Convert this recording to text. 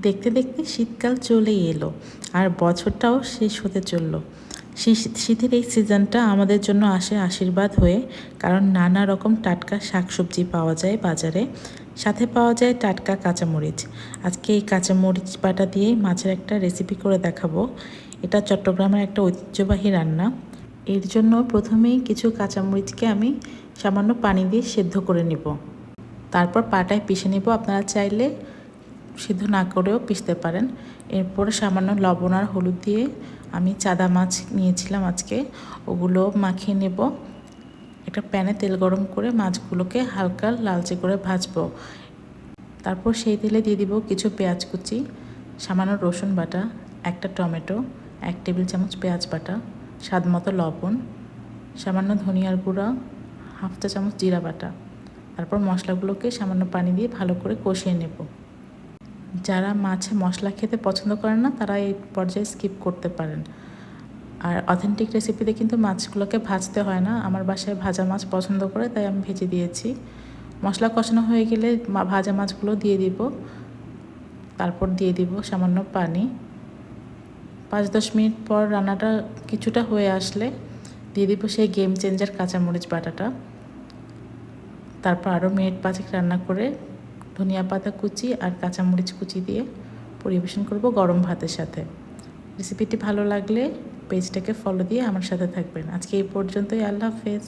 দেখতে দেখতে শীতকাল চলেই এলো আর বছরটাও শেষ হতে চললো। শীতের এই সিজনটা আমাদের জন্য আসে আশীর্বাদ হয়ে, কারণ নানা রকম টাটকা শাকসবজি পাওয়া যায় বাজারে, সাথে পাওয়া যায় টাটকা কাঁচামরিচ। আজকে এই কাঁচামরিচ বাটা দিয়ে মাছের একটা রেসিপি করে দেখাবো। এটা চট্টগ্রামের একটা ঐতিহ্যবাহী রান্না। এর জন্য প্রথমেই কিছু কাঁচামরিচকে আমি সামান্য পানি দিয়ে সেদ্ধ করে নেব, তারপর পাটায় পিষে নেব। আপনারা চাইলে সিদ্ধ না করেও পিষতে পারেন। এরপর সামান্য লবণ আর হলুদ দিয়ে আমি চাদা মাছ নিয়েছিলাম আজকে, ওগুলো মাখিয়ে নেব। একটা প্যানে তেল গরম করে মাছগুলোকে হালকা লালচে করে ভাজবো। তারপর সেই তেলে দিয়ে দিব কিছু পেঁয়াজ কুচি, সামান্য রসুন বাটা, একটা টমেটো, 1 টেবিল চামচ পেঁয়াজ বাটা, স্বাদ মতো লবণ, সামান্য ধনিয়ার গুঁড়া, 1/2 চা চামচ জিরা বাটা। তারপর মশলাগুলোকে সামান্য পানি দিয়ে ভালো করে কষিয়ে নেব। যারা মাছে মশলা খেতে পছন্দ করেন না তারা এই পর্যায়ে স্কিপ করতে পারেন। আর অথেন্টিক রেসিপিতে কিন্তু মাছগুলোকে ভাজতে হয় না। আমার বাসায় ভাজা মাছ পছন্দ করে, তাই আমি ভেজে দিয়েছি। মশলা কষানো হয়ে গেলে ভাজা মাছগুলো দিয়ে দিব। তারপর দিয়ে দিব সামান্য পানি। 5-10 মিনিট পর রান্নাটা কিছুটা হয়ে আসলে দিয়ে দিব সেই গেম চেঞ্জার কাঁচামরিচ বাটাটা। তারপর আরও মিনিট 5 রান্না করে ধনিয়া পাতা কুচি আর কাঁচামরিচ কুচি দিয়ে পরিবেশন করব গরম ভাতের সাথে। রেসিপিটি ভালো লাগলে পেজটাকে ফলো দিয়ে আমার সাথে থাকবেন। আজকে এই পর্যন্তই। আল্লাহ হাফেজ।